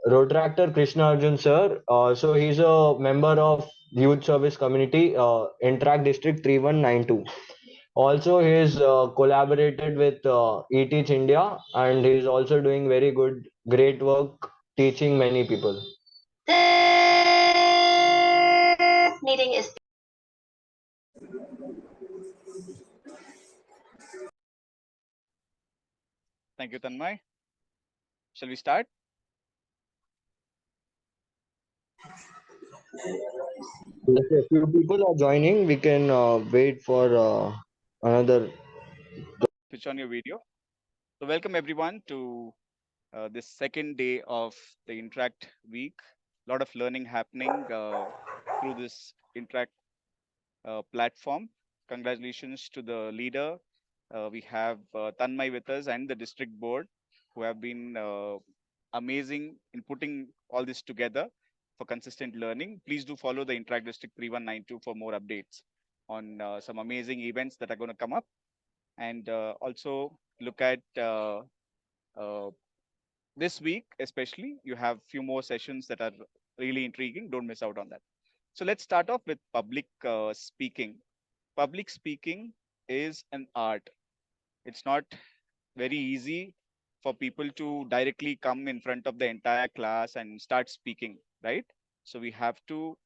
Rotractor Krishna Arjun sir. So he's a member of Youth Service Community, Interact District 3192. Also, he's collaborated with eteach India, and he's also doing very good, great work teaching many people. This meeting is Thank you, Tanmay. Shall we start? If a few people are joining, we can wait for another. Switch on your video. So welcome everyone to this second day of the Interact week. A lot of learning happening through this Interact platform. Congratulations to the leader. We have Tanmay with us and the district board who have been amazing in putting all this together for consistent learning. Please do follow the Interact District 3192 for more updates on some amazing events that are going to come up. And also look at this week, especially, you have few more sessions that are really intriguing. Don't miss out on that. So let's start off with public speaking. Public speaking is an art. It's not very easy for people to directly come in front of the entire class and start speaking, right? So we have to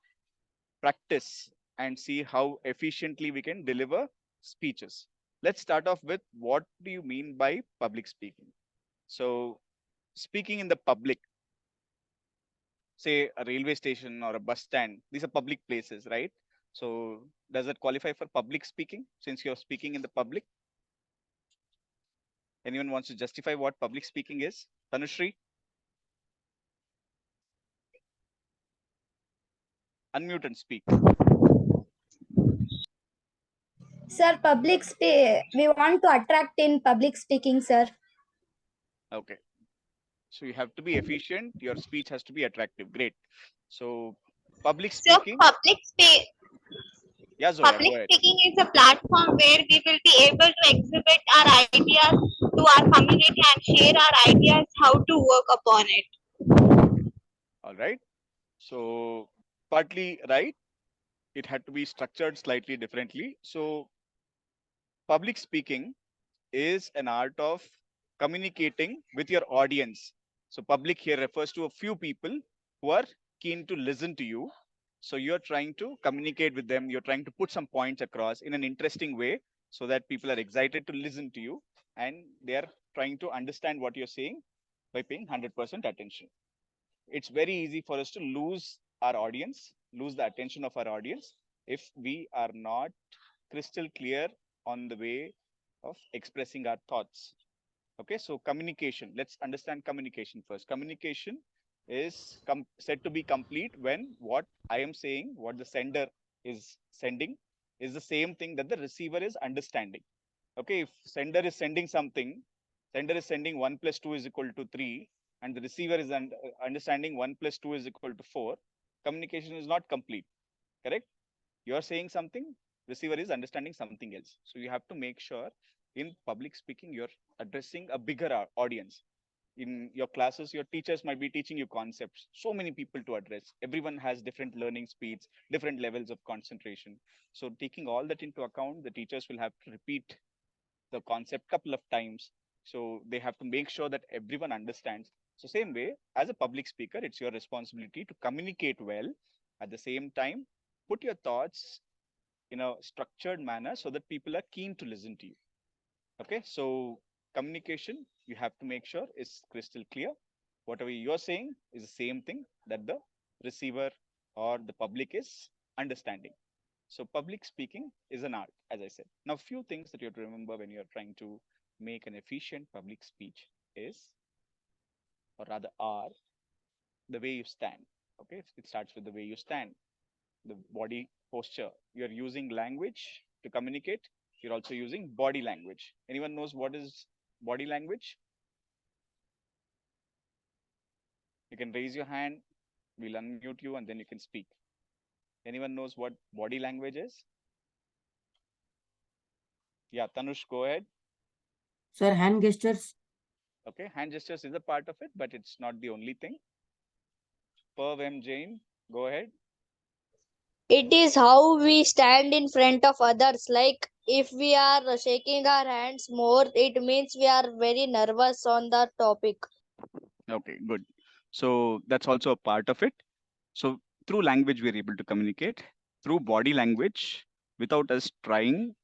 practice and see how efficiently we can deliver speeches. Let's start off with what do you mean by public speaking? So speaking in the public, say a railway station or a bus stand, these are public places, right? So does that qualify for public speaking since you're speaking in the public? Anyone wants to justify what public speaking is? Tanushri? Unmute and speak. Sir, we want to attract in public speaking, sir. Okay. So you have to be efficient. Your speech has to be attractive. Great. So public speaking. so public speaking. Yeah, Zoya, Public go ahead. speaking is a platform where we will be able to exhibit our ideas to our community and share our ideas how to work upon it. All right. So partly right. It had to be structured slightly differently. So public speaking is an art of communicating with your audience. So public here refers to a few people who are keen to listen to you. So you're trying to communicate with them. You're trying to put some points across in an interesting way so that people are excited to listen to you and they're trying to understand what you're saying by paying 100% attention. It's very easy for us to lose our audience, lose the attention of our audience if we are not crystal clear on the way of expressing our thoughts. Okay, so communication. Let's understand communication first. Communication is said to be complete when what I am saying, what the sender is sending, is the same thing that the receiver is understanding. Okay, if sender is sending something, sender is sending 1 plus 2 is equal to 3, and the receiver is understanding 1 plus 2 is equal to 4, communication is not complete, correct? You're saying something, receiver is understanding something else. So you have to make sure in public speaking, you're addressing a bigger audience. In your classes, your teachers might be teaching you concepts. So many people to address. Everyone has different learning speeds, different levels of concentration. So taking all that into account, the teachers will have to repeat the concept couple of times. So they have to make sure that everyone understands. So same way, as a public speaker, it's your responsibility to communicate well. At the same time, put your thoughts in a structured manner so that people are keen to listen to you. Okay, so communication, you have to make sure is crystal clear. Whatever you're saying is the same thing that the receiver or the public is understanding. So public speaking is an art, as I said. Now, few things that you have to remember when you're trying to make an efficient public speech is, or rather are, the way you stand. Okay, it starts with the way you stand, the body posture. You're using language to communicate. You're also using body language. Anyone knows what is body language? You can raise your hand. We'll unmute you and then you can speak. Anyone knows what body language is? Yeah, Tanush, go ahead. Sir, hand gestures. Okay, hand gestures is a part of it, but it's not the only thing. Perv M. Jain, go ahead. It is how we stand in front of others. Like if we are shaking our hands more, it means we are very nervous on the topic. Okay, good. So that's also a part of it. So through language, we're able to communicate. Through body language, without us trying,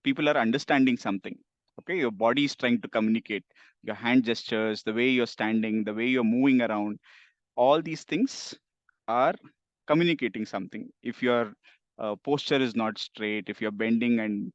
people are understanding something. Okay, your body is trying to communicate. Your hand gestures, the way you're standing, the way you're moving around, all these things are communicating something. If your posture is not straight, if you're bending and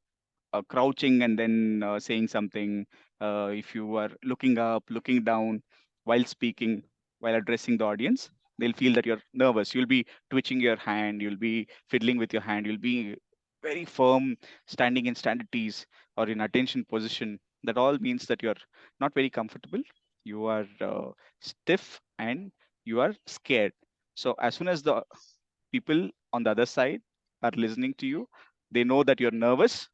crouching and then saying something, if you are looking up, looking down while speaking, while addressing the audience, they'll feel that you're nervous. You'll be twitching your hand, you'll be fiddling with your hand, you'll be very firm, standing in standardities or in attention position. That all means that you're not very comfortable. You are stiff and you are scared. So as soon as the people on the other side are listening to you, they know that you're nervous.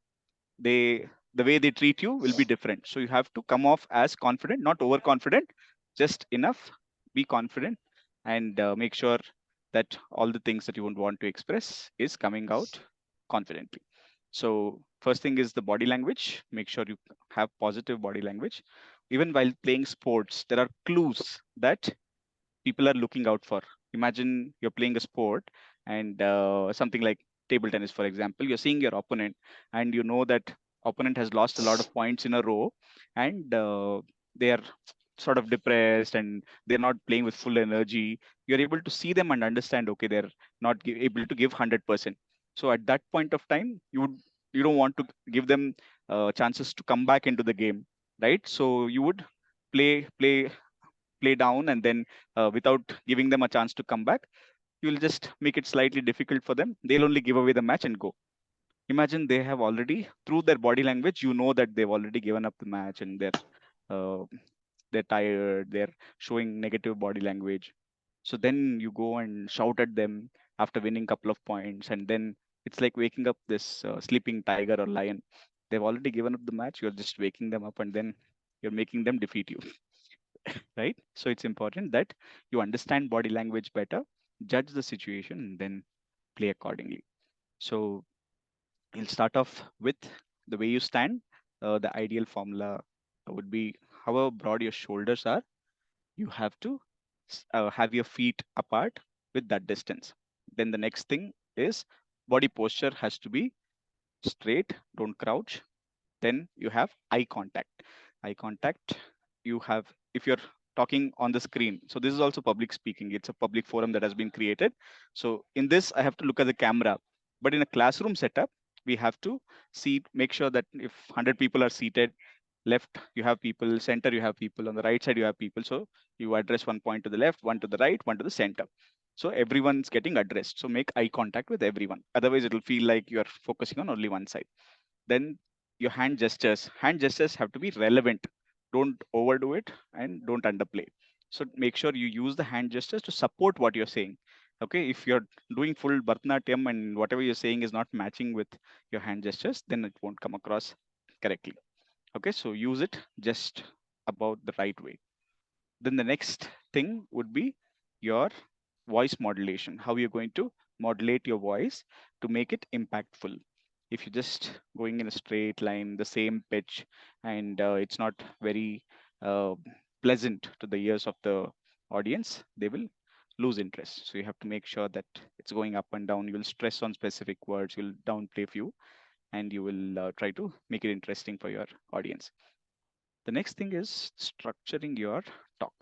They, the way they treat you will be different. So you have to come off as confident, not overconfident, just enough. Be confident and make sure that all the things that you would want to express is coming out confidently. So first thing is the body language. Make sure you have positive body language. Even while playing sports, there are clues that people are looking out for. Imagine you're playing a sport and something like table tennis, for example. You're seeing your opponent, and you know that opponent has lost a lot of points in a row, and they are sort of depressed and they're not playing with full energy. You're able to see them and understand. Okay, they're not able to give 100%. So at that point of time, you don't want to give them chances to come back into the game, right? So you would play down, and then without giving them a chance to come back, you'll just make it slightly difficult for them. They'll only give away the match and go. Imagine they have already, through their body language, you know that they've already given up the match and uh, they're tired, they're showing negative body language. So then you go and shout at them after winning couple of points, and then it's like waking up this sleeping tiger or lion. They've already given up the match, you're just waking them up, and then you're making them defeat you. Right? So it's important that you understand body language better, judge the situation, and then play accordingly. So we'll start off with the way you stand. The ideal formula would be however broad your shoulders are, you have to have your feet apart with that distance. Then the next thing is body posture has to be straight, don't crouch. Then you have eye contact. Eye contact, you have, if you're talking on the screen. So this is also public speaking. It's a public forum that has been created. So in this, I have to look at the camera. But in a classroom setup, we have to see, make sure that if 100 people are seated, left you have people, center you have people, on the right side you have people. So you address one point to the left, one to the right, one to the center. So everyone's getting addressed. So make eye contact with everyone. Otherwise, it'll feel like you're focusing on only one side. Then your hand gestures have to be relevant. Don't overdo it and don't underplay. So make sure you use the hand gestures to support what you're saying. Okay, if you're doing full Bharatanatyam and whatever you're saying is not matching with your hand gestures, then it won't come across correctly. Okay, so use it just about the right way. Then the next thing would be your voice modulation, how you're going to modulate your voice to make it impactful. If you're just going in a straight line, the same pitch, and it's not very uh, pleasant to the ears of the audience, they will lose interest. So you have to make sure that it's going up and down. You will stress on specific words, you'll downplay few, and you will try to make it interesting for your audience. The next thing is structuring your talk.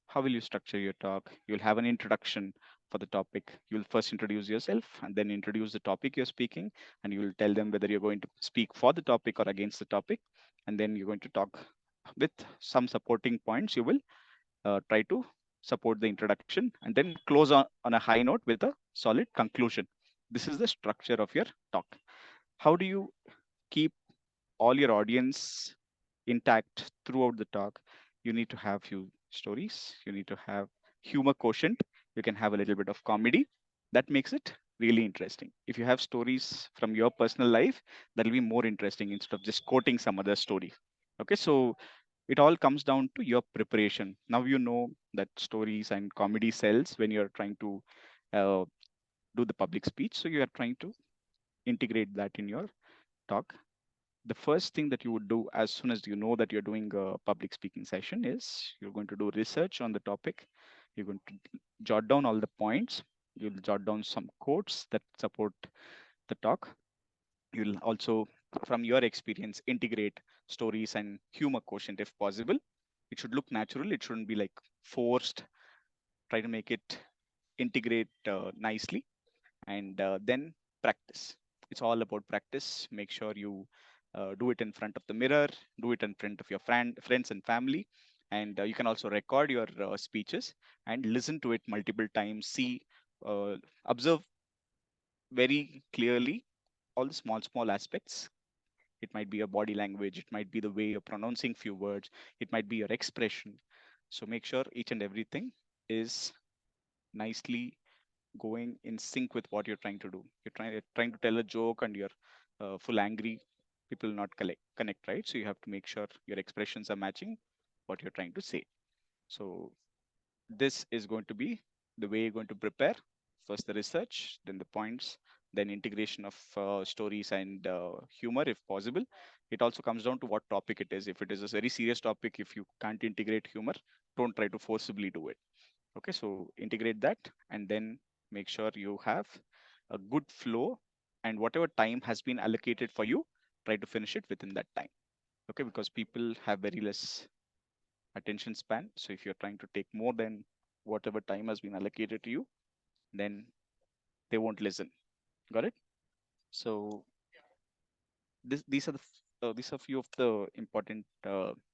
How will you structure your talk? You'll have an introduction for the topic. You'll first introduce yourself and then introduce the topic you're speaking, and you will tell them whether you're going to speak for the topic or against the topic. And then you're going to talk with some supporting points. You will try to support the introduction and then close on a high note with a solid conclusion. This is the structure of your talk. How do you keep all your audience intact throughout the talk? You need to have few stories. You need to have humor quotient. You can have a little bit of comedy. That makes it really interesting. If you have stories from your personal life, that'll be more interesting instead of just quoting some other story. Okay, so it all comes down to your preparation. Now you know that stories and comedy sells when you're trying to uh, do the public speech. So you are trying to integrate that in your talk. The first thing that you would do as soon as you know that you're doing a public speaking session is you're going to do research on the topic. You're going to jot down all the points. You'll jot down some quotes that support the talk. You'll also, from your experience, integrate stories and humor quotient if possible. It should look natural. It shouldn't be like forced. Try to make it integrate nicely, and then practice. It's all about practice. Make sure you do it in front of the mirror, do it in front of your friends and family, and you can also record your speeches and listen to it multiple times. See, observe very clearly all the small aspects. It might be your body language, it might be the way you're pronouncing few words, it might be your expression. So make sure each and everything is nicely going in sync with what you're trying to do. You're trying to tell a joke and you're full angry. People will not connect, right? So you have to make sure your expressions are matching what you're trying to say. So this is going to be the way you're going to prepare. First the research, then the points, then integration of stories and humor if possible. It also comes down to what topic it is. If it is a very serious topic, if you can't integrate humor, don't try to forcibly do it. Okay, so integrate that and then make sure you have a good flow, and whatever time has been allocated for you, try to finish it within that time. Okay, because people have very less attention span. So if you're trying to take more than whatever time has been allocated to you, then they won't listen. Got it? So these are few of the important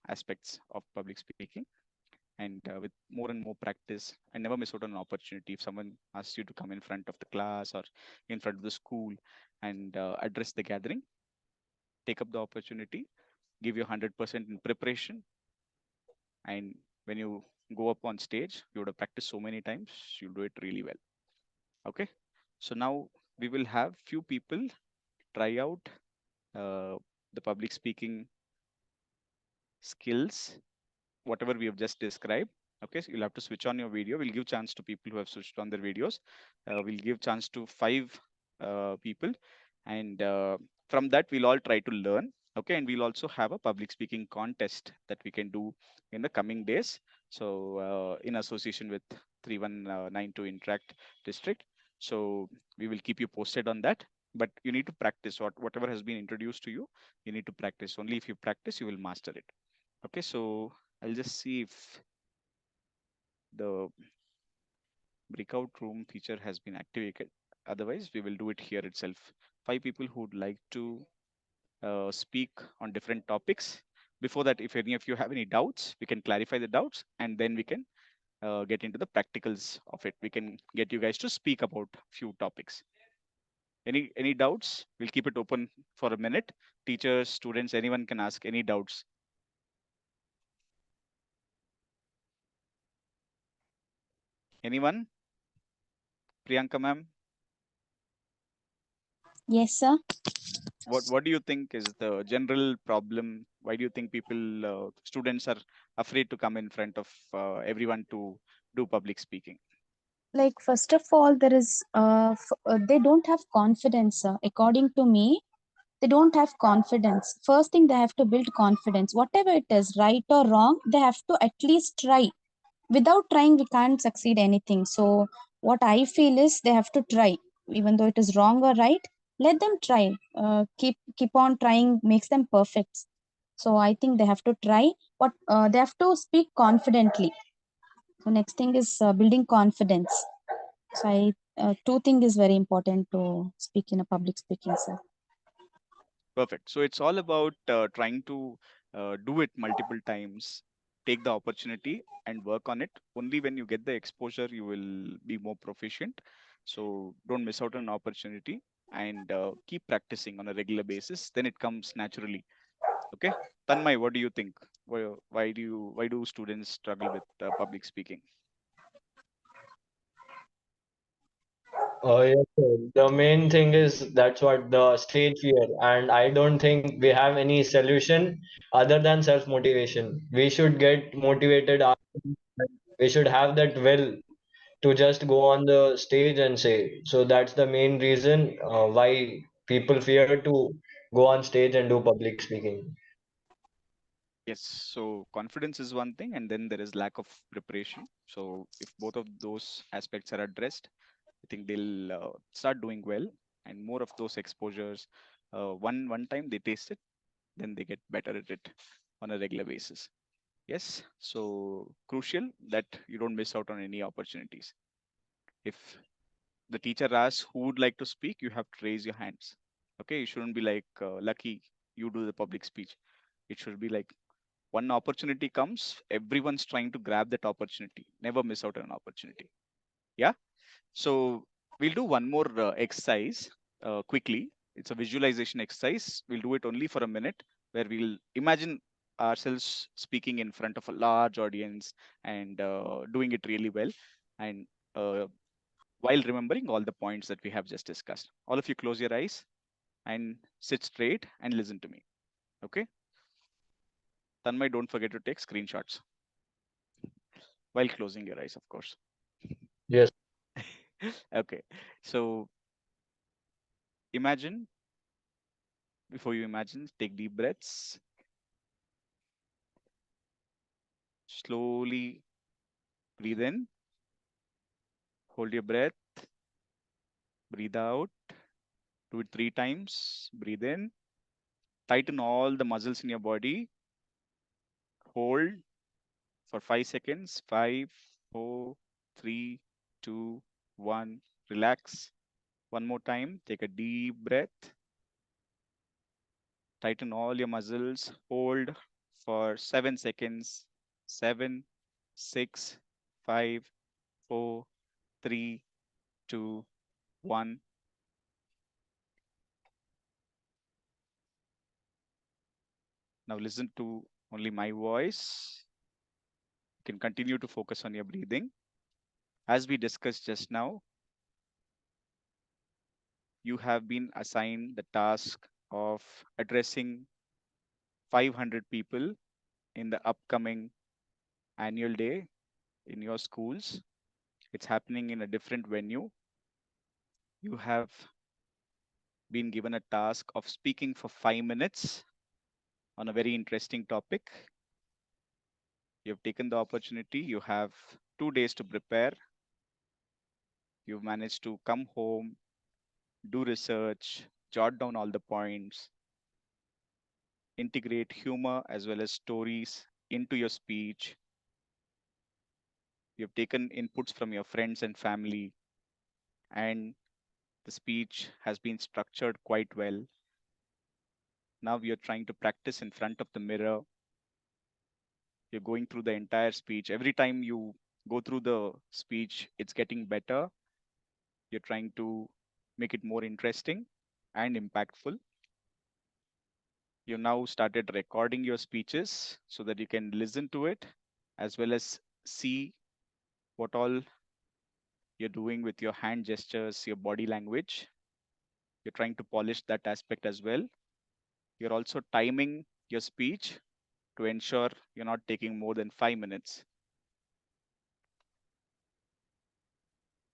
aspects of public speaking. And with more and more practice, and never miss out on an opportunity. If someone asks you to come in front of the class or in front of the school and address the gathering, take up the opportunity, give your 100% in preparation, and when you go up on stage, you would have practiced so many times, you'll do it really well. Okay, so now we will have few people try out uh, the public speaking skills, whatever we have just described. Okay, so you'll have to switch on your video. We'll give chance to people who have switched on their videos. We'll give chance to 5 people, and from that we'll all try to learn. Okay, and we'll also have a public speaking contest that we can do in the coming days. So in association with 3192 Interact District. So we will keep you posted on that. But you need to practice whatever has been introduced to you. You need to practice. Only if you practice, you will master it. Okay, so I'll just see if the breakout room feature has been activated. Otherwise, we will do it here itself. 5 people who would like to speak on different topics. Before that, if any of you have any doubts, we can clarify the doubts and then we can get into the practicals of it. We can get you guys to speak about few topics. Any doubts? We'll keep it open for a minute. Teachers, students, anyone can ask any doubts. Anyone? Priyanka ma'am? Yes, sir. What do you think is the general problem? Why do you think people students are afraid to come in front of everyone to do public speaking? Like, first of all, there is they don't have confidence, sir. According to me, they don't have confidence. First thing, they have to build confidence. Whatever it is, right or wrong, they have to at least try. Without trying, we can't succeed anything. So what I feel is they have to try, even though it is wrong or right. Let them try. Keep on trying makes them perfect. So I think they have to try. What they have to speak confidently. So next thing is building confidence. So I two thing is very important to speak in a public speaking, sir. Perfect. So it's all about trying to do it multiple times, take the opportunity and work on it. Only when you get the exposure, you will be more proficient. So don't miss out on an opportunity and keep practicing on a regular basis. Then it comes naturally. Okay. Tanmay, what do you think? Why do students struggle with public speaking? Yes, sir. The main thing is that's what the stage fear, and I don't think we have any solution other than self-motivation. We should get motivated. We should have that will to just go on the stage and say. So that's the main reason why people fear to go on stage and do public speaking. Yes, so confidence is one thing, and then there is lack of preparation. So if both of those aspects are addressed, I think they'll start doing well, and more of those exposures. One time they taste it, then they get better at it on a regular basis. Yes, so crucial that you don't miss out on any opportunities. If the teacher asks who would like to speak, you have to raise your hands. Okay, you shouldn't be like lucky you do the public speech. It should be like one opportunity comes, everyone's trying to grab that opportunity. Never miss out on an opportunity. Yeah. So we'll do one more exercise quickly. It's a visualization exercise. We'll do it only for a minute, where we'll imagine ourselves speaking in front of a large audience and doing it really well, and uh, while remembering all the points that we have just discussed. All of you close your eyes and sit straight and listen to me. Okay. Tanmay, don't forget to take screenshots while closing your eyes, of course. Yes. Okay. So imagine, before you imagine, take deep breaths. Slowly breathe in, hold your breath, breathe out. Do it 3 times. Breathe in, tighten all the muscles in your body. Hold for 5 seconds. Five, four, three, two, one. Relax. One more time. Take a deep breath. Tighten all your muscles. Hold for 7 seconds. Seven, six, five, four, three, two, one. Now listen to only my voice. You can continue to focus on your breathing. As we discussed just now, you have been assigned the task of addressing 500 people in the upcoming annual day in your schools. It's happening in a different venue. You have been given a task of speaking for 5 minutes on a very interesting topic. You have taken the opportunity. You have 2 days to prepare. You've managed to come home, do research, jot down all the points, integrate humor as well as stories into your speech. You've taken inputs from your friends and family, and the speech has been structured quite well. Now you're trying to practice in front of the mirror. You're going through the entire speech. Every time you go through the speech, it's getting better. You're trying to make it more interesting and impactful. You now started recording your speeches so that you can listen to it as well as see what all you're doing with your hand gestures, your body language. You're trying to polish that aspect as well. You're also timing your speech to ensure you're not taking more than 5 minutes.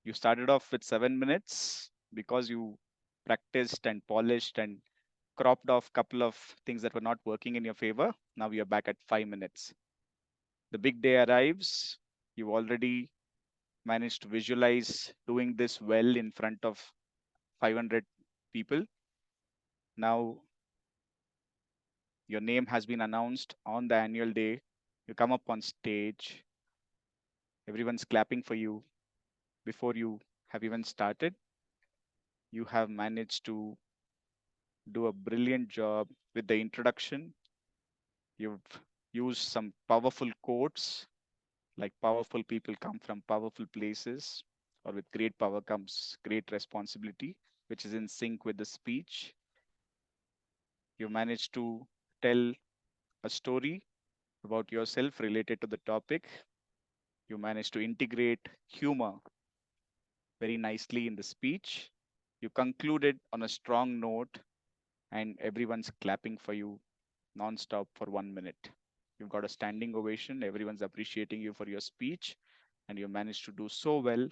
You started off with 7 minutes because you practiced and polished and cropped off a couple of things that were not working in your favor. Now you're back at 5 minutes. The big day arrives. You've already managed to visualize doing this well in front of 500 people. Now your name has been announced on the annual day. You come up on stage. Everyone's clapping for you before you have even started. You have managed to do a brilliant job with the introduction. You've used some powerful quotes like powerful people come from powerful places, or with great power comes great responsibility, which is in sync with the speech. You managed to tell a story about yourself related to the topic. You managed to integrate humor very nicely in the speech. You concluded on a strong note, and everyone's clapping for you non-stop for 1 minute. You've got a standing ovation. Everyone's appreciating you for your speech, and you managed to do so well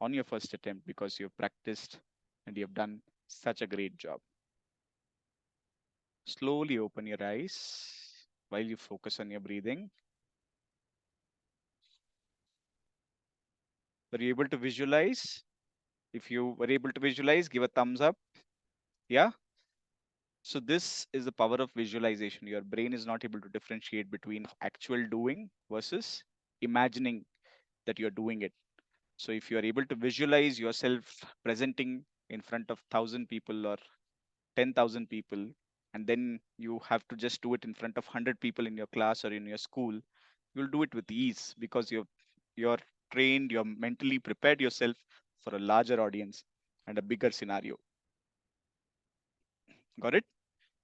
on your first attempt because you've practiced and you've done such a great job. Slowly open your eyes while you focus on your breathing. Were you able to visualize? If you were able to visualize, give a thumbs up. Yeah. So this is the power of visualization. Your brain is not able to differentiate between actual doing versus imagining that you're doing it. So if you are able to visualize yourself presenting in front of 1,000 people or 10,000 people, and then you have to just do it in front of 100 people in your class or in your school, you'll do it with ease because you're trained, you're mentally prepared yourself for a larger audience and a bigger scenario. Got it?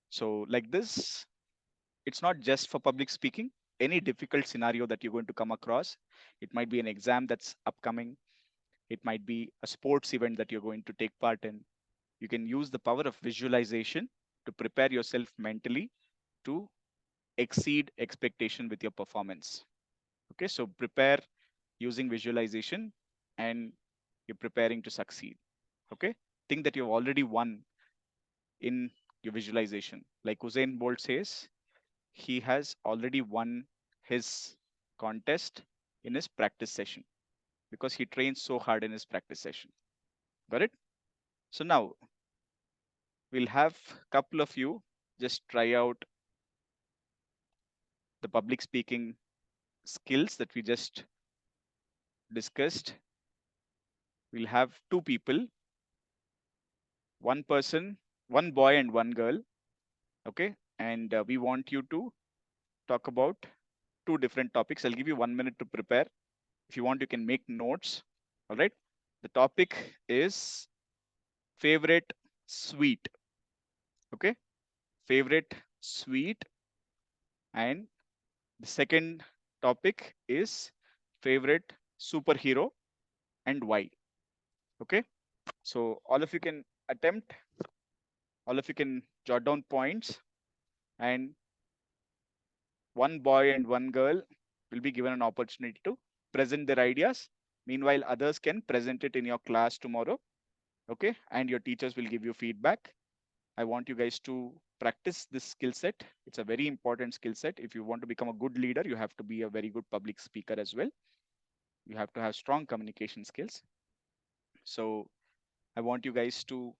So like this, it's not just for public speaking. Any difficult scenario that you're going to come across, it might be an exam that's upcoming, it might be a sports event that you're going to take part in. You can use the power of visualization to prepare yourself mentally to exceed expectation with your performance. Okay, so prepare using visualization and you're preparing to succeed. Okay, think that you've already won in your visualization. Like Usain Bolt says, he has already won his contest in his practice session because he trains so hard in his practice session. Got it? So now we'll have a couple of you just try out the public speaking skills that we just discussed. We'll have two people, one person, one boy and one girl. Okay. And we want you to talk about two different topics. I'll give you 1 minute to prepare. If you want, you can make notes. All right. The topic is favorite sweet. Okay. Favorite sweet. And the second topic is favorite superhero and why. Okay. So all of you can attempt, all of you can jot down points, and one boy and one girl will be given an opportunity to present their ideas. Meanwhile, others can present it in your class tomorrow. Okay. And your teachers will give you feedback. I want you guys to practice this skill set. It's a very important skill set. If you want to become a good leader, you have to be a very good public speaker as well. You have to have strong communication skills. So I want you guys to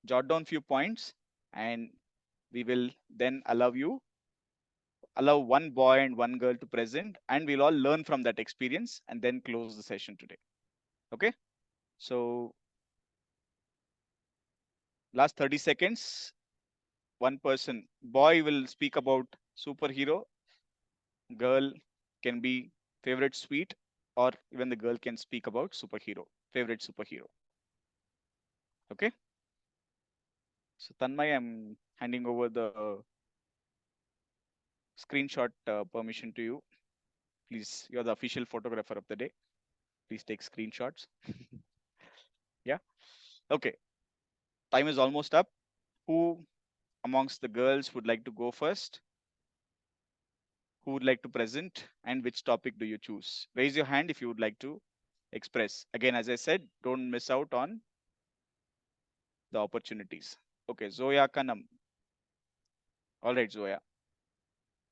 jot down few points, and we will then allow one boy and one girl to present, and we'll all learn from that experience and then close the session today. Okay. So last 30 seconds, one person, boy will speak about superhero, girl can be favorite sweet, or even the girl can speak about superhero, favorite superhero. Okay. So Tanmay, I'm handing over the screenshot permission to you. Please, you're the official photographer of the day. Please take screenshots. Yeah. Okay. Time is almost up. Who amongst the girls would like to go first? Who would like to present, and which topic do you choose? Raise your hand if you would like to express. Again, as I said, don't miss out on the opportunities. Okay, Zoya Kanam. All right, Zoya.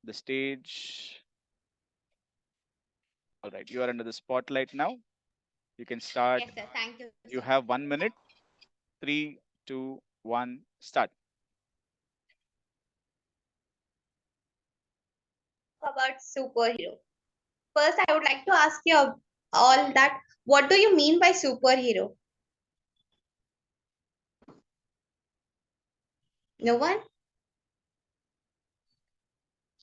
The stage. All right, you are under the spotlight now. You can start. Yes, sir. Thank you, You sir. have 1 minute. 3, 2, 1, start. About superhero. First, I would like to ask you all that what do you mean by superhero? No one?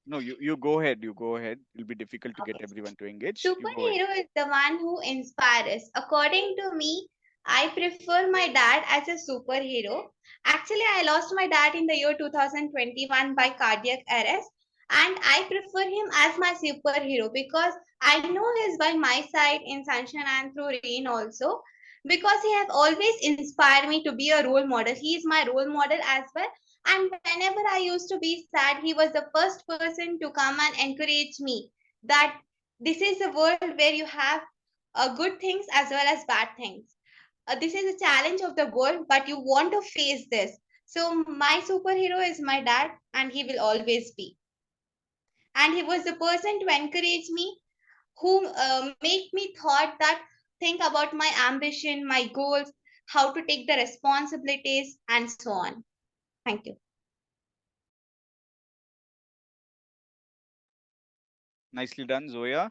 No, you go ahead. You go ahead. It'll be difficult to get Okay. everyone to engage. You go ahead. Superhero is the one who inspires. According to me, I prefer my dad as a superhero. Actually, I lost my dad in the year 2021 by cardiac arrest, and I prefer him as my superhero because I know he's by my side in sunshine and through rain also. because he has always inspired me to be a role model. He is my role model as well. And whenever I used to be sad, he was the first person to come and encourage me that this is a world where you have good things as well as bad things. This is a challenge of the world, but you want to face this. So my superhero is my dad, and he will always be. And he was the person to encourage me, who make me thought that think about my ambition, my goals, how to take the responsibilities, and so on. Thank you. Nicely done, Zoya.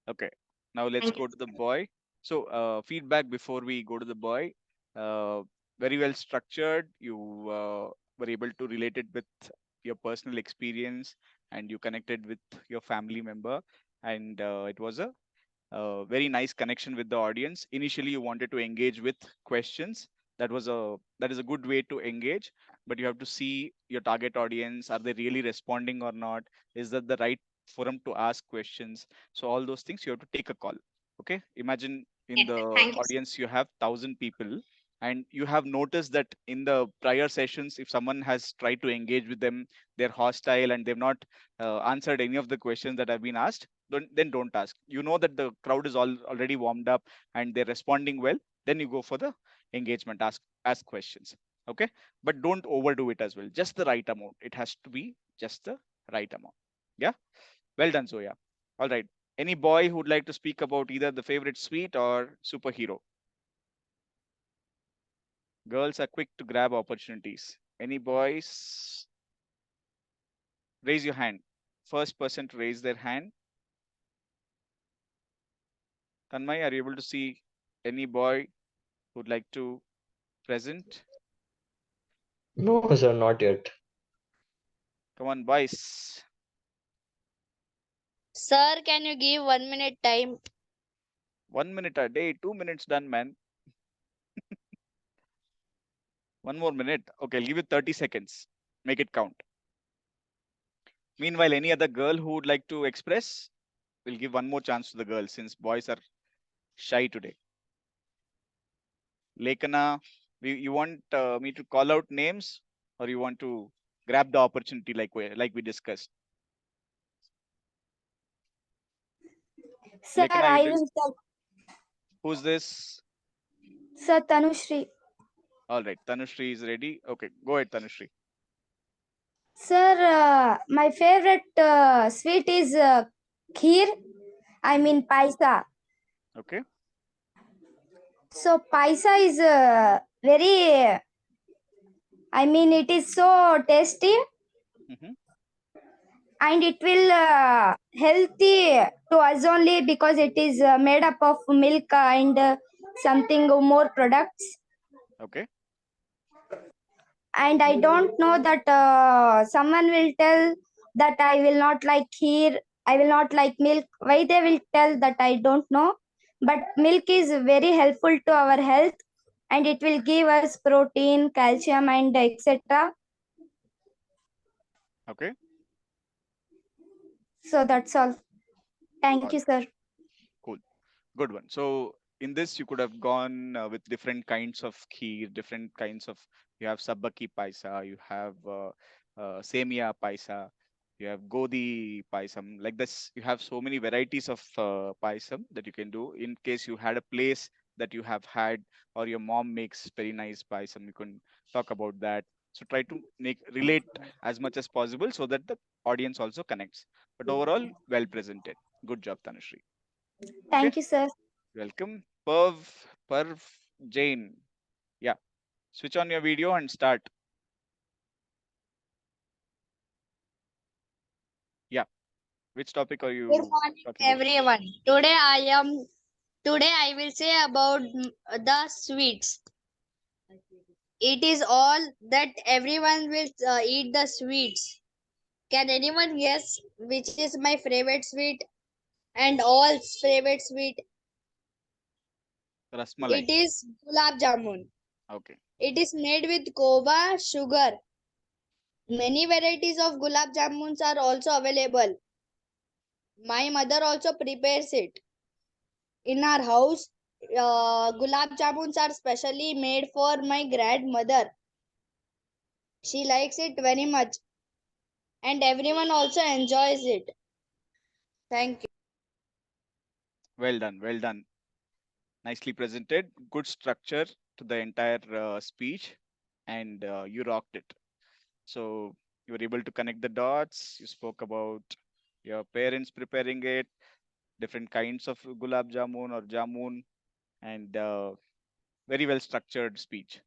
Okay, now let's Thank you. go to the boy. So, feedback before we go to the boy. Uh, Very well structured. You were able to relate it with your personal experience, and you connected with your family member, and it was a very nice connection with the audience. Initially, you wanted to engage with questions. That is a good way to engage, but you have to see your target audience. Are they really responding or not? Is that the right forum to ask questions? So all those things you have to take a call. Okay, imagine in Yes, the thank you. audience you have 1,000 people, and you have noticed that in the prior sessions, if someone has tried to engage with them, they're hostile and they've not answered any of the questions that have been asked. Then don't ask. You know that the crowd is already warmed up and they're responding well. Then you go for the engagement. Ask questions. Okay, but don't overdo it as well. Just the right amount. It has to be just the right amount. Yeah. Well done, Zoya. All right. Any boy who'd like to speak about either the favorite sweet or superhero? Girls are quick to grab opportunities. Any boys? Raise your hand. First person to raise their hand. Tanmay, are you able to see any boy who'd like to present? No, sir, not yet. Come on, boys. Sir, can you give 1 minute time? 1 minute a day, 2 minutes done, man. One more minute. Okay, I'll give you 30 seconds. Make it count. Meanwhile, any other girl who would like to express, we'll give one more chance to the girls since boys are shy today. Lekana, you want me to call out names or you want to grab the opportunity like we discussed? Sir, Lekana, you I raised. will tell. Who's this? Sir, Tanushri. All right, Tanushri is ready. Okay, go ahead, Tanushri. Sir, my favorite sweet is kheer. I mean paisa. Okay. So paisa is very. I mean it is so tasty, Mm-hmm. and it will healthy to us only because it is made up of milk and something more products. Okay. And I don't know that someone will tell that I will not like kheer, I will not like milk. Why they will tell that I don't know, but milk is very helpful to our health, and it will give us protein, calcium, and etc. Okay. So that's all. Thank All you, right. sir. Cool. Good one. So in this, you could have gone with different kinds of kheer, different kinds of. You have sabbaki paisa, you have semia paisa, you have godi paisam. Like this, you have so many varieties of paisam that you can do. In case you had a place that you have had, or your mom makes very nice paisam, you can talk about that. So try to make relate as much as possible so that the audience also connects. But overall, well presented. Good job, Tanushree. Okay. Thank you, sir. Welcome. Perv Jain. Yeah. Switch on your video and start. Yeah. Which topic are Good you morning, talking about? everyone. Today I will say about the sweets. It is all that everyone will eat the sweets. Can anyone guess which is my favorite sweet and all's favorite sweet? Rasmalai. It is gulab jamun. Okay. It is made with kova sugar. Many varieties of gulab jamuns are also available. My mother also prepares it in our house. gulab jamuns are specially made for my grandmother. She likes it very much, and everyone also enjoys it. Thank you. Well done. Well done. Nicely presented. Good structure to the entire speech, and you rocked it. So you were able to connect the dots. You spoke about your parents preparing it, different kinds of gulab jamun or jamun, and very well structured speech.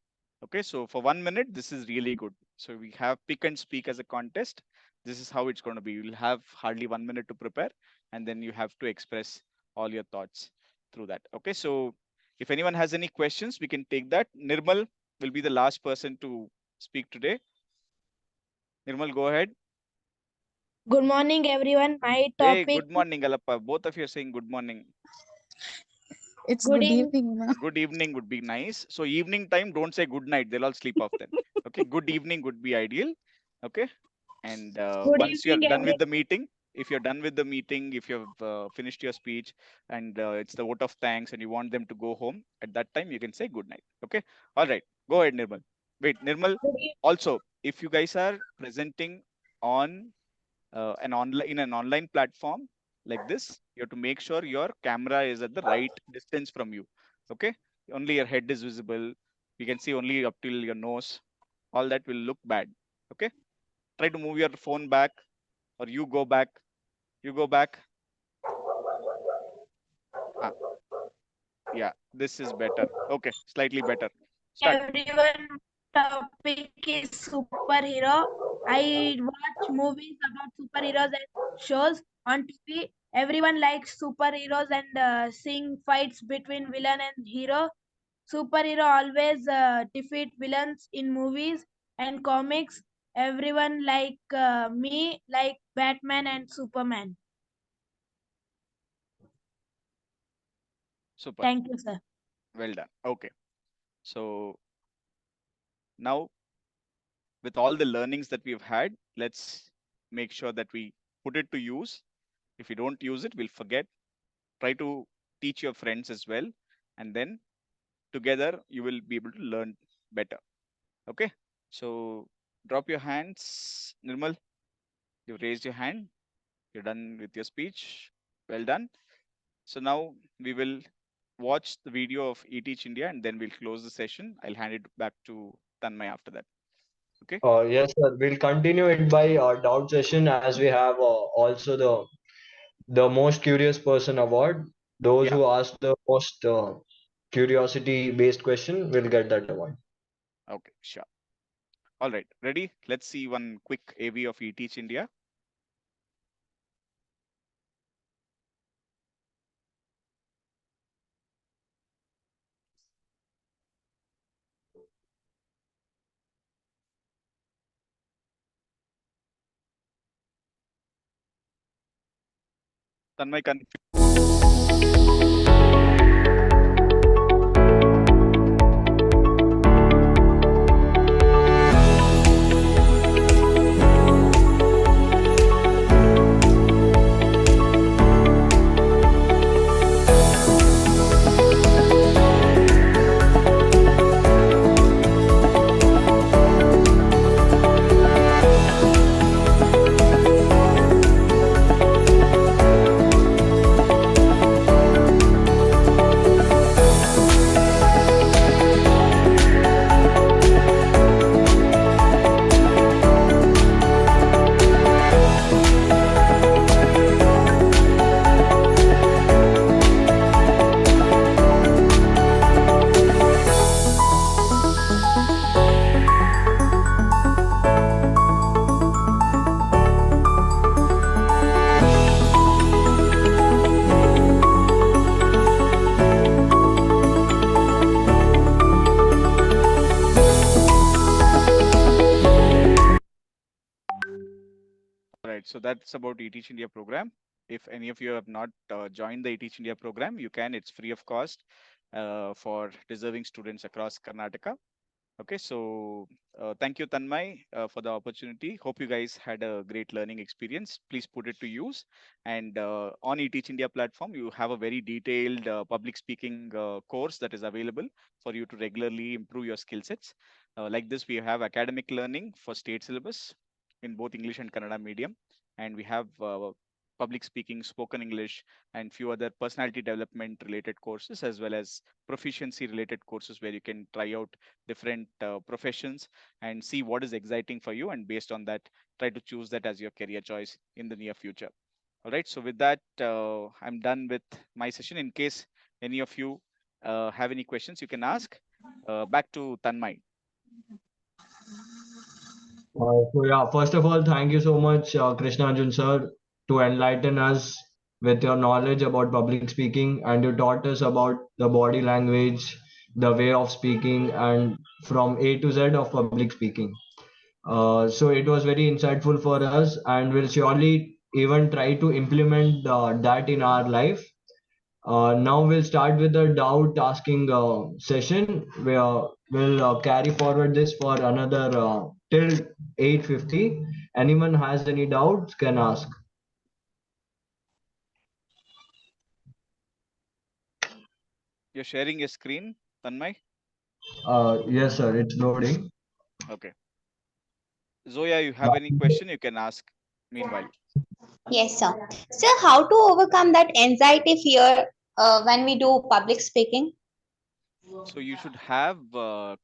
Okay, so for 1 minute, this is really good. So we have pick and speak as a contest. This is how it's going to be. You'll have hardly 1 minute to prepare, and then you have to express all your thoughts through that. Okay, so if anyone has any questions, we can take that. Nirmal will be the last person to speak today. Nirmal, go ahead. Good morning, everyone. My Hey, topic good morning, Alappa. Both of you are saying good morning. It's good good evening. evening, ma'am. Good evening would be nice. So evening time, don't say good night. They'll all sleep off then. Okay, good evening would be ideal. Okay, and Good once you're evening, done with everyone. the meeting, if you're done with the meeting, if you've finished your speech and it's the vote of thanks and you want them to go home, at that time you can say good night. Okay, all right, go ahead, Nirmal. Wait, Nirmal. Good evening. Also, if you guys are presenting on an online in an online platform like this, you have to make sure your camera is at the right distance from you. Okay, only your head is visible. You can see only up till your nose. All that will look bad. Okay, try to move your phone back, or you go back. You go back. Ah, yeah, this is better. Okay, slightly better. Start. Everyone, topic is superhero. I watch movies about superheroes and shows on TV. Everyone likes superheroes and seeing fights between villain and hero. Superhero always defeat villains in movies and comics. Everyone like me like Batman and Superman. Super. Thank you, sir. Well done. Okay, so now with all the learnings that we've had, let's make sure that we put it to use. If you don't use it, we'll forget. Try to teach your friends as well, and then together you will be able to learn better. Okay, so drop your hands. Nirmal, you raised your hand. You're done with your speech. Well done. So now we will watch the video of eTeach India, and then we'll close the session. I'll hand it back to Tanmay after that. Okay. Yes, sir. We'll continue it by doubt session as we have also the most curious person award. Those Yeah. who ask the most curiosity based question will get that award. Okay. Sure. All right. Ready? Let's see one quick AV of eTeach India. Tanmay, all right. So that's about eTeach India program. If any of you have not joined the eTeach India program, you can. It's free of cost for deserving students across Karnataka. Okay, so thank you, Tanmay, for the opportunity. Hope you guys had a great learning experience. Please put it to use. And on eTeach India platform, you have a very detailed public speaking course that is available for you to regularly improve your skill sets. Like this, we have academic learning for state syllabus in both English and Kannada medium, and we have public speaking, spoken English, and few other personality development related courses, as well as proficiency related courses where you can try out different professions and see what is exciting for you, and based on that try to choose that as your career choice in the near future. All right, so with that, I'm done with my session. In case any of you have any questions, you can ask. Back to Tanmay. So yeah, first of all, thank you so much, Krishna Arjun sir, to enlighten us with your knowledge about public speaking, and you taught us about the body language, the way of speaking, and from A to Z of public speaking. So it was very insightful for us, and we'll surely even try to implement that in our life. Now we'll start with the doubt asking session where we'll carry forward this for another till 8:50. Anyone has any doubts can ask. You're sharing your screen, Tanmay? Yes, sir, it's loading. Okay. Zoya, you have any question, you can ask meanwhile. Yes, sir. So, how to overcome that anxiety fear when we do public speaking? So you should have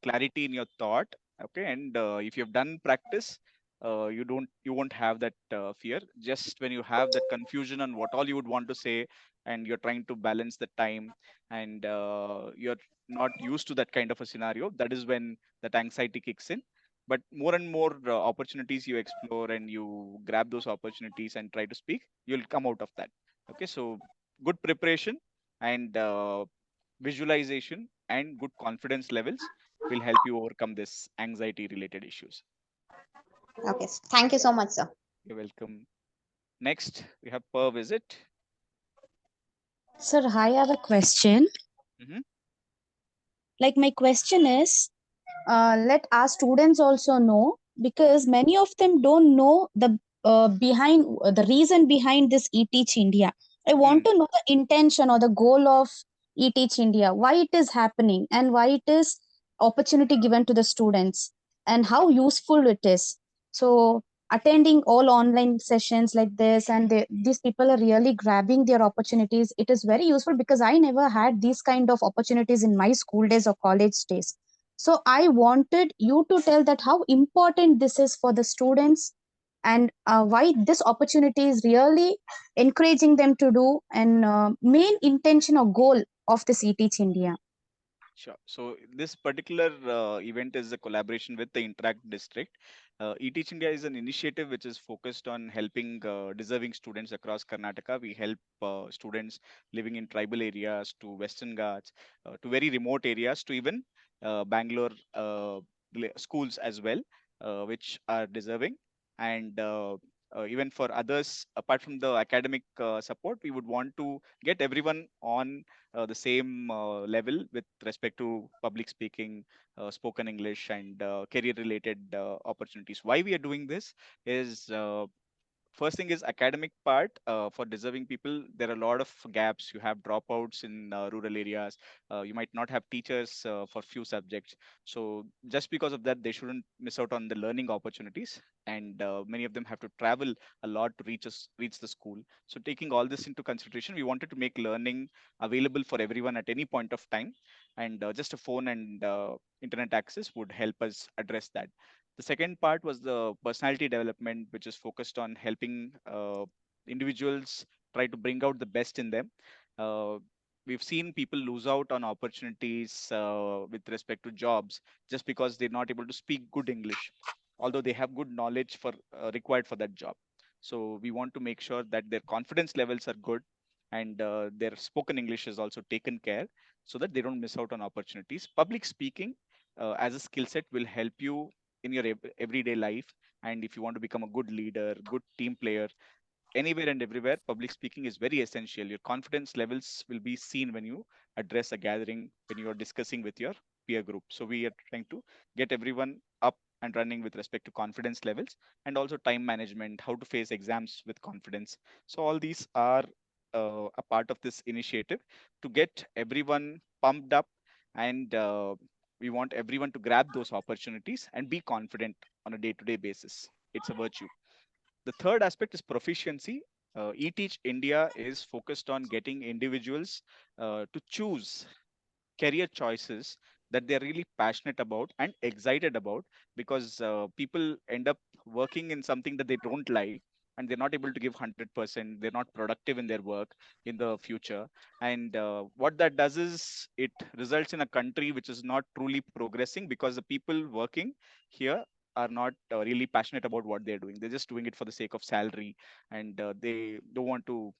clarity in your thought. Okay, and if you've done practice, you won't have that fear. Just when you have that confusion on what all you would want to say, and you're trying to balance the time, and you're not used to that kind of a scenario, that is when that anxiety kicks in. But more and more opportunities you explore and you grab those opportunities and try to speak, you'll come out of that. Okay, so good preparation and visualization and good confidence levels will help you overcome this anxiety related issues. Okay, thank you so much, sir. You're welcome. Next, we have per visit. Sir, I have a question. Hmm. Like, my question is, let our students also know, because many of them don't know the reason behind this eTeach India. I want Hmm. to know the intention or the goal of eTeach India, why it is happening and why it is opportunity given to the students and how useful it is. So attending all online sessions like this, and these people are really grabbing their opportunities. It is very useful because I never had these kind of opportunities in my school days or college days. So I wanted you to tell that how important this is for the students, and why this opportunity is really encouraging them to do, and main intention or goal of this eTeach India. Sure. So this particular event is a collaboration with the Interact District. eTeach India is an initiative which is focused on helping deserving students across Karnataka. We help students living in tribal areas to Western Ghats, to very remote areas, to even Bangalore schools as well, which are deserving. And even for others, apart from the academic support, we would want to get everyone on the same level with respect to public speaking, spoken English, and career related opportunities. Why we are doing this is, first thing is academic part. For deserving people, there are a lot of gaps. You have dropouts in rural areas. You might not have teachers for few subjects. So just because of that, they shouldn't miss out on the learning opportunities, and many of them have to travel a lot to reach the school. So taking all this into consideration, we wanted to make learning available for everyone at any point of time, and just a phone and internet access would help us address that. The second part was the personality development, which is focused on helping individuals try to bring out the best in them. Uh, we've seen people lose out on opportunities with respect to jobs just because they're not able to speak good English, although they have good knowledge for required for that job. So we want to make sure that their confidence levels are good, and their spoken English is also taken care, so that they don't miss out on opportunities. Public speaking as a skill set will help you in your everyday life, and if you want to become a good leader, good team player, anywhere and everywhere, public speaking is very essential. Your confidence levels will be seen when you address a gathering, when you are discussing with your peer group. So we are trying to get everyone up and running with respect to confidence levels, and also time management, how to face exams with confidence. So all these are a part of this initiative to get everyone pumped up, and we want everyone to grab those opportunities and be confident on a day-to-day basis. It's a virtue. The third aspect is proficiency. eTeach India is focused on getting individuals to choose career choices that they're really passionate about and excited about, because people end up working in something that they don't like, and they're not able to give 100%. They're not productive in their work in the future. And what that does is it results in a country which is not truly progressing, because the people working here are not really passionate about what they're doing. They're just doing it for the sake of salary, and they don't want to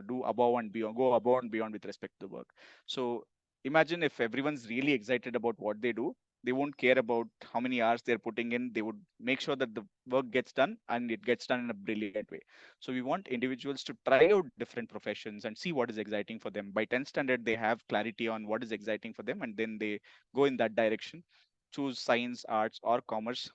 do above and beyond, go above and beyond with respect to the work. So imagine if everyone's really excited about what they do, they won't care about how many hours they're putting in. They would make sure that the work gets done, and it gets done in a brilliant way. So we want individuals to try out different professions and see what is exciting for them. By 10th standard, they have clarity on what is exciting for them, and then they go in that direction, choose science, arts, or commerce,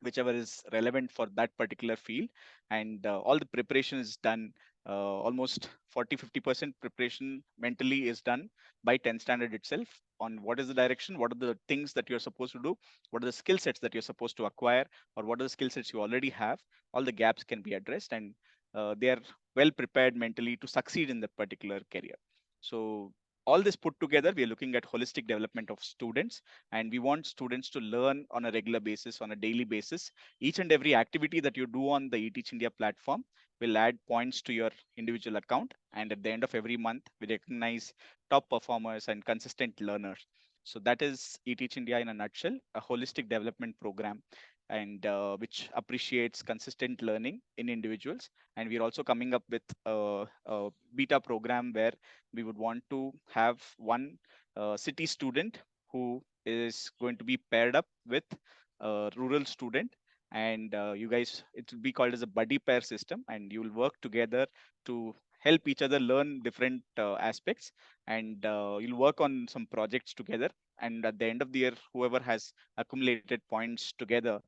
whichever is relevant for that particular field. And all the preparation is done, almost 40-50% preparation mentally is done by 10th standard itself, on what is the direction, what are the things that you're supposed to do, what are the skill sets that you're supposed to acquire, or what are the skill sets you already have. All the gaps can be addressed, and they are well prepared mentally to succeed in that particular career. So all this put together, we are looking at holistic development of students, and we want students to learn on a regular basis, on a daily basis. Each and every activity that you do on the eTeach India platform will add points to your individual account, and at the end of every month we recognize top performers and consistent learners. So that is eTeach India in a nutshell, a holistic development program, and which appreciates consistent learning in individuals. And we're also coming up with a beta program where we would want to have one city student who is going to be paired up with a rural student, and you guys, it will be called as a buddy pair system, and you will work together to help each other learn different aspects, and you'll work on some projects together. And at the end of the year, whoever has accumulated points together,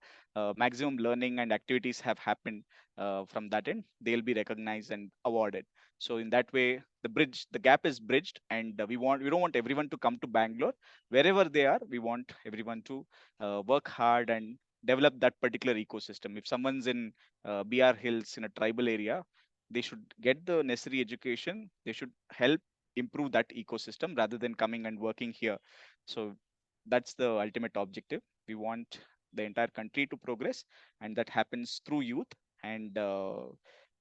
maximum learning and activities have happened from that end, they'll be recognized and awarded. So in that way, the gap is bridged, and we don't want everyone to come to Bangalore. Wherever they are, we want everyone to work hard and develop that particular ecosystem. If someone's in BR Hills in a tribal area, they should get the necessary education. They should help improve that ecosystem rather than coming and working here. So that's the ultimate objective. We want the entire country to progress, and that happens through youth, and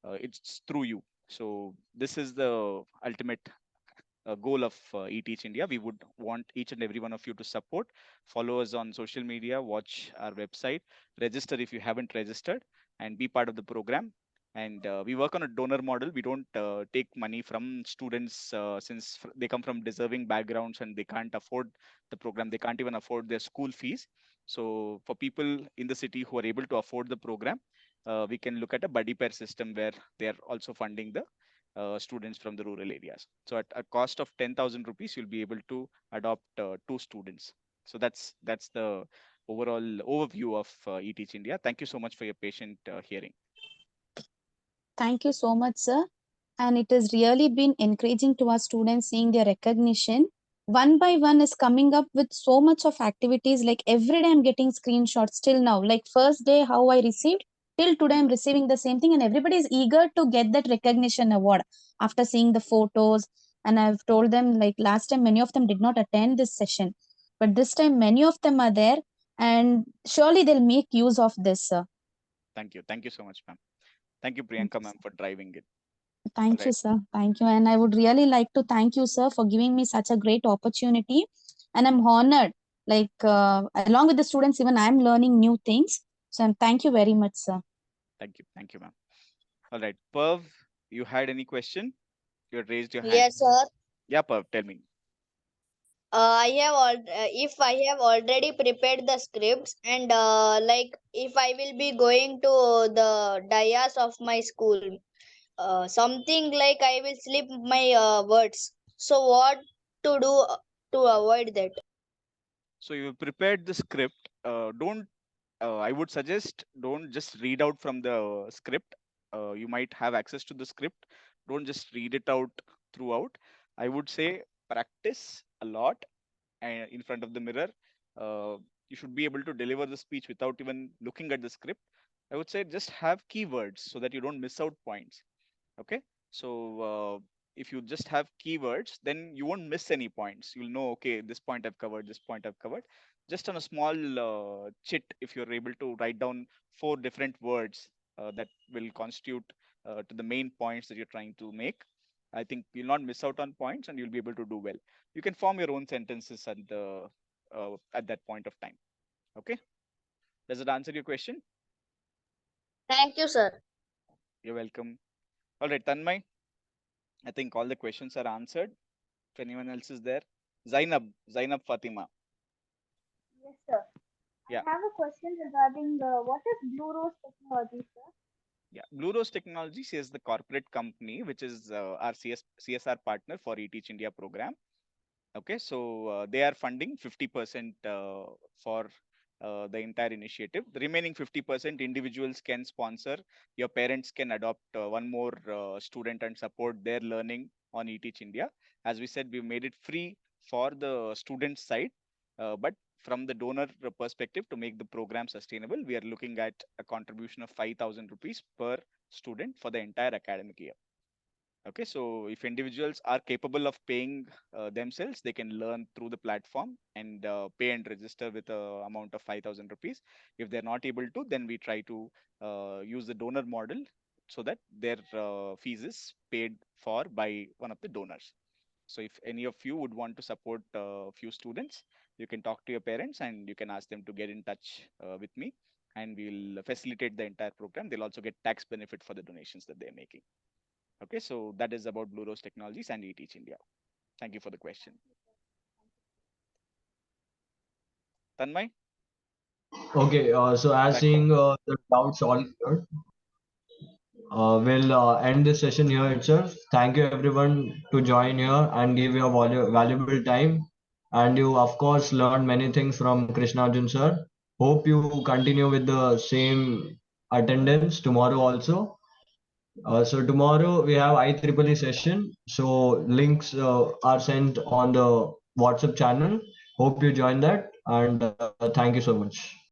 it's through you. So this is the ultimate goal of eTeach India. We would want each and every one of you to support, follow us on social media, watch our website, register if you haven't registered, and be part of the program. And we work on a donor model. We don't take money from students, since they come from deserving backgrounds and they can't afford the program. They can't even afford their school fees. So for people in the city who are able to afford the program, we can look at a buddy pair system where they are also funding the students from the rural areas. So at a cost of 10,000 rupees, you'll be able to adopt two students. So that's the overall overview of eTeach India. Thank you so much for your patient hearing. Thank you so much, sir. And it has really been encouraging to our students seeing their recognition. One by one is coming up with so much of activities. Like every day I'm getting screenshots till now. Like first day how I received, till today I'm receiving the same thing, and everybody is eager to get that recognition award after seeing the photos. And I've told them, like last time many of them did not attend this session, but this time many of them are there, and surely they'll make use of this, sir. Thank you so much, ma'am. Thank you, Thank Priyanka you, ma'am, for driving it. All Thank you, right. sir. Thank you. And I would really like to thank you, sir, for giving me such a great opportunity. And I'm honored. Like, along with the students, even I'm learning new things. So thank you very much, sir. Thank you, ma'am. All right, Perv, you had any question? You had raised your hand. Yes, sir. Yeah, Perv, tell me. If I have already prepared the scripts, and like if I will be going to the dayas of my school, Something like I will slip my words. So what to do to avoid that? So you prepared the script. Don't I would suggest don't just read out from the script. You might have access to the script. Don't just read it out throughout. I would say practice a lot in front of the mirror. Uh, you should be able to deliver the speech without even looking at the script. I would say just have keywords so that you don't miss out points. Okay, so if you just have keywords, then you won't miss any points. You'll know, okay, this point I've covered, this point I've covered. Just on a small chit, if you're able to write down four different words that will constitute to the main points that you're trying to make, I think you'll not miss out on points and you'll be able to do well. You can form your own sentences at that point of time. Okay, does it answer your question? Thank you, sir. You're welcome. All right, Tanmay, I think all the questions are answered. If anyone else is there, Zainab Fatima. Yes, sir. Yeah, I have a question regarding what is Blue Rose technology, sir? yeah. Blue Rose Technologies is the corporate company which is our CSR partner for eTeach India program. Okay, so they are funding 50% for the entire initiative. The remaining 50% individuals can sponsor. Your parents can adopt one more student and support their learning on eTeach India. As we said, we made it free for the student side, but from the donor perspective, to make the program sustainable, we are looking at a contribution of 5,000 rupees per student for the entire academic year. Okay, so if individuals are capable of paying themselves, they can learn through the platform and pay and register with a amount of 5,000 rupees. If they're not able to, then we try to use the donor model so that their fees is paid for by one of the donors. So if any of you would want to support a few students, you can talk to your parents and you can ask them to get in touch with me, and we'll facilitate the entire program. They'll also get tax benefit for the donations that they're making. Okay, so that is about Blue Rose Technologies and eTeach India. Thank you for the question. Tanmay, Okay, so as back to seeing you. the doubts all cleared, we'll end this session here itself. Thank you everyone to join here and give your valuable time. And you, of course, learned many things from Krishna Arjun sir. Hope you continue with the same attendance tomorrow also. So tomorrow we have IEEE session. So links are sent on the WhatsApp channel. Hope you join that, and thank you so much.